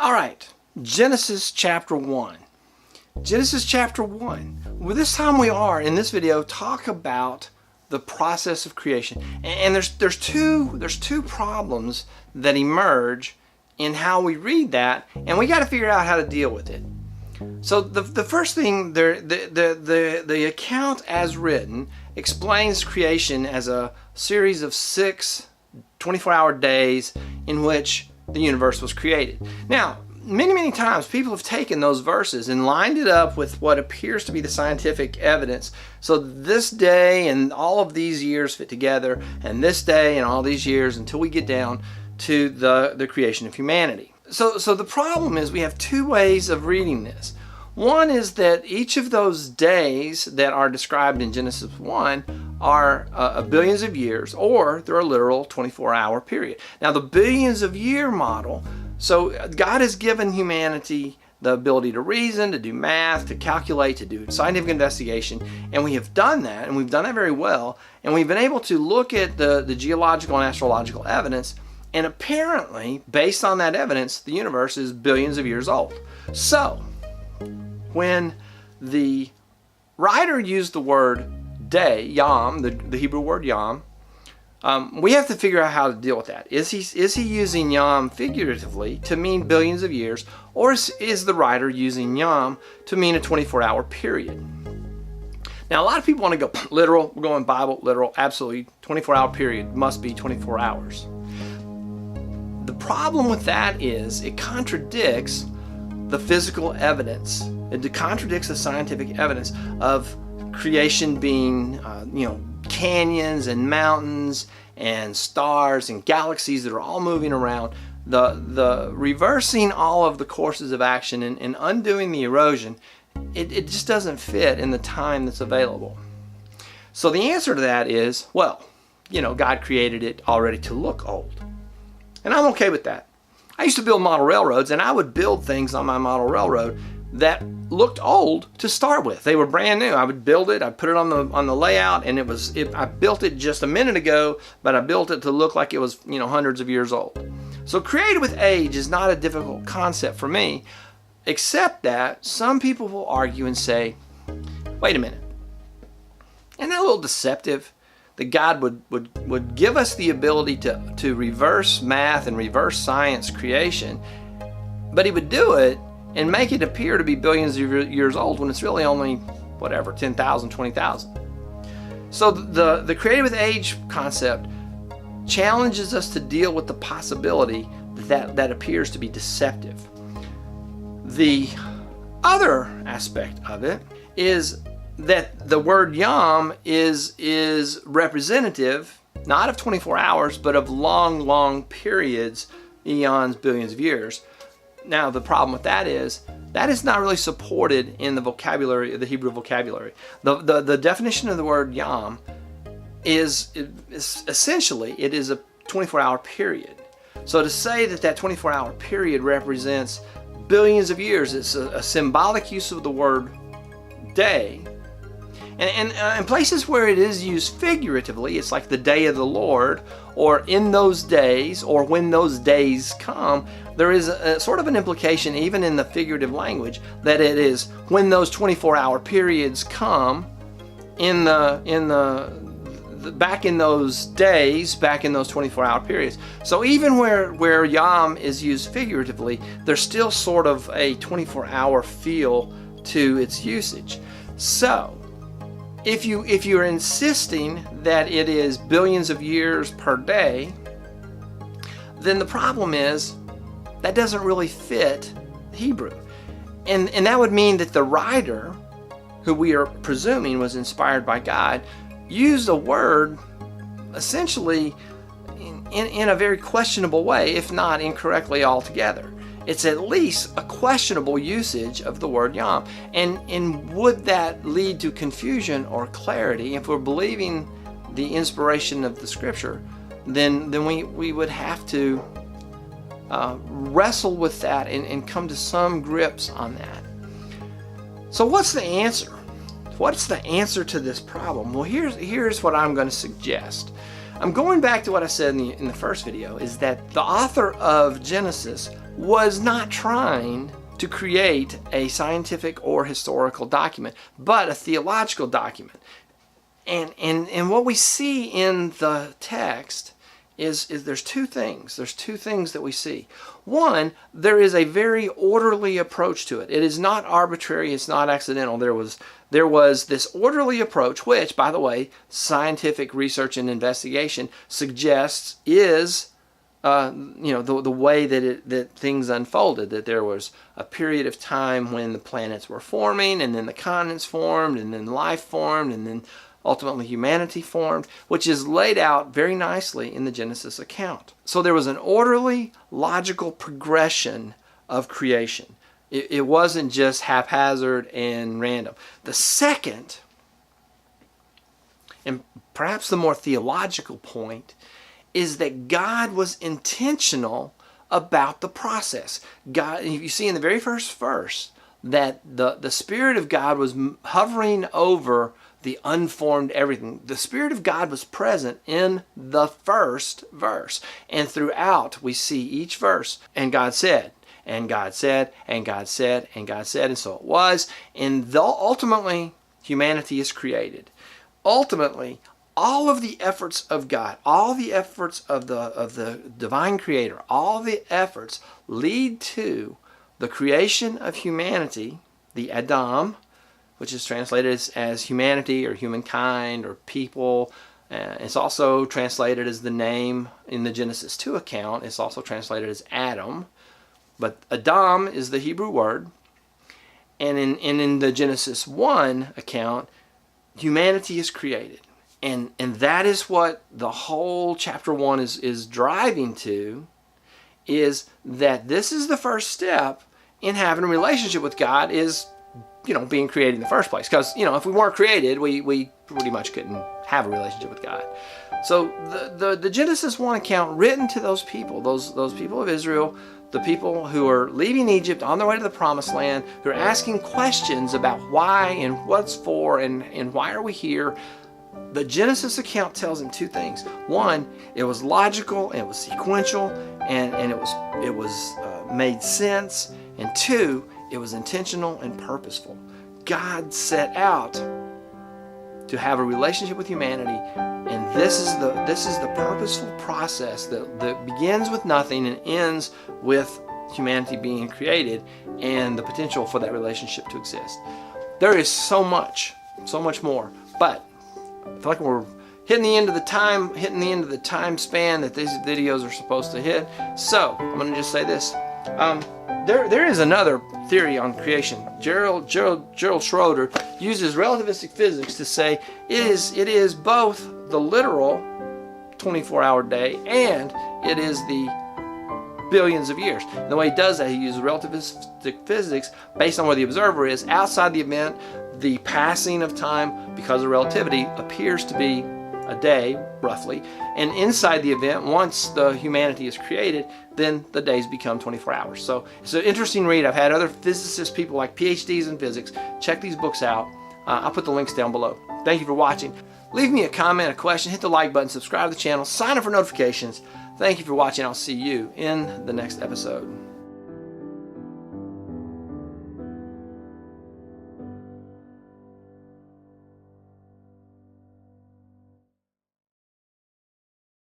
All right, Genesis chapter 1. Genesis chapter 1. Well, this time we are, in this video, talk about the process of creation. And there's two problems that emerge in how we read that, and we got to figure out how to deal with it. So the first thing, the account as written explains creation as a series of 6 24-hour days in which the universe was created. Now, many times people have taken those verses and lined it up with what appears to be the scientific evidence. So this day and all of these years fit together, and this day and all these years, until we get down to the creation of humanity. So the problem is we have two ways of reading this. One is that each of those days that are described in Genesis 1 are billions of years, or they're a literal 24-hour period. Now, the billions of year model, so God has given humanity the ability to reason, to do math, to calculate, to do scientific investigation, and we have done that, and we've done that very well, and we've been able to look at the geological and astrological evidence, and apparently, based on that evidence, the universe is billions of years old. So, when the writer used the word day, yom, the Hebrew word yom, we have to figure out how to deal with that. Is he using yom figuratively to mean billions of years, or is the writer using yom to mean a 24-hour period? Now, a lot of people want to go literal. We're going Bible, literal, absolutely. 24-hour period must be 24 hours. The problem with that is it contradicts the physical evidence. It contradicts the scientific evidence of creation being, canyons and mountains and stars and galaxies that are all moving around. The reversing all of the courses of action and undoing the erosion, it just doesn't fit in the time that's available. So the answer to that is, God created it already to look old. And I'm okay with that. I used to build model railroads, and I would build things on my model railroad that looked old to start with. They were brand new. I would build it, I'd put it on the layout, and I built it just a minute ago, but I built it to look like it was, hundreds of years old. So created with age is not a difficult concept for me, except that some people will argue and say, wait a minute, isn't that a little deceptive? That God would give us the ability to reverse math and reverse science creation, but he would do it and make it appear to be billions of years old when it's really only, 10,000, 20,000. So the created with age concept challenges us to deal with the possibility that appears to be deceptive. The other aspect of it is that the word yom is representative, not of 24 hours, but of long periods, eons, billions of years. Now, the problem with that is not really supported in the vocabulary, the Hebrew vocabulary. The definition of the word yom is essentially, it is a 24-hour period. So to say that 24-hour period represents billions of years, it's a symbolic use of the word day. And in places where it is used figuratively, it's like the day of the Lord, or in those days, or when those days come, there is a sort of an implication, even in the figurative language, that it is when those 24-hour periods come, back in those days, back in those 24-hour periods. So even where yom is used figuratively, there's still sort of a 24-hour feel to its usage. So if you're insisting that it is billions of years per day, then the problem is that doesn't really fit Hebrew. And that would mean that the writer, who we are presuming was inspired by God, used a word essentially in a very questionable way, if not incorrectly altogether. It's at least a questionable usage of the word yom. And would that lead to confusion or clarity? If we're believing the inspiration of the scripture, then we would have to wrestle with that and come to some grips on that. So what's the answer? What's the answer to this problem? Well, here's what I'm going to suggest. I'm going back to what I said in the first video, is that the author of Genesis was not trying to create a scientific or historical document, but a theological document. And what we see in the text is there's two things. There's two things that we see. One, there is a very orderly approach to it. It is not arbitrary. It's not accidental. There was this orderly approach, which, by the way, scientific research and investigation suggests is the way that things unfolded, that there was a period of time when the planets were forming, and then the continents formed, and then life formed, and then ultimately humanity formed, which is laid out very nicely in the Genesis account. So there was an orderly, logical progression of creation. It wasn't just haphazard and random. The second, and perhaps the more theological point, is that God was intentional about the process. God, you see in the very first verse that the Spirit of God was hovering over the unformed everything. The Spirit of God was present in the first verse. And throughout we see each verse, and God said, and God said, and God said, and God said, and so it was. And ultimately, humanity is created. Ultimately, all of the efforts of God, all the efforts of the divine creator, all the efforts lead to the creation of humanity, the Adam, which is translated as humanity or humankind or people. It's also translated as the name in the Genesis 2 account. It's also translated as Adam. But Adam is the Hebrew word. And in the Genesis 1 account, humanity is created. And that is what the whole chapter 1 is driving to, is that this is the first step in having a relationship with God, is being created in the first place. Because if we weren't created, we pretty much couldn't have a relationship with God. So the Genesis 1 account, written to those people, those people of Israel, the people who are leaving Egypt on their way to the Promised Land, who are asking questions about why and what's for and why are we here. The Genesis account tells them two things. One, it was logical and it was sequential, and it was made sense. And two, it was intentional and purposeful. God set out to have a relationship with humanity, and this is the purposeful process that begins with nothing and ends with humanity being created and the potential for that relationship to exist. There is so much more, but I feel like we're hitting the end of the time span that these videos are supposed to hit. So I'm going to just say this. There is another theory on creation. Gerald Schroeder uses relativistic physics to say it is both the literal 24-hour day and it is the billions of years. And the way he does that, he uses relativistic physics based on where the observer is. Outside the event, the passing of time, because of relativity, appears to be a day, roughly. And inside the event, once the humanity is created, then the days become 24 hours. So it's an interesting read. I've had other physicists, people like PhDs in physics, check these books out. I'll put the links down below. Thank you for watching. Leave me a comment, a question, hit the like button, subscribe to the channel, sign up for notifications. Thank you for watching. I'll see you in the next episode.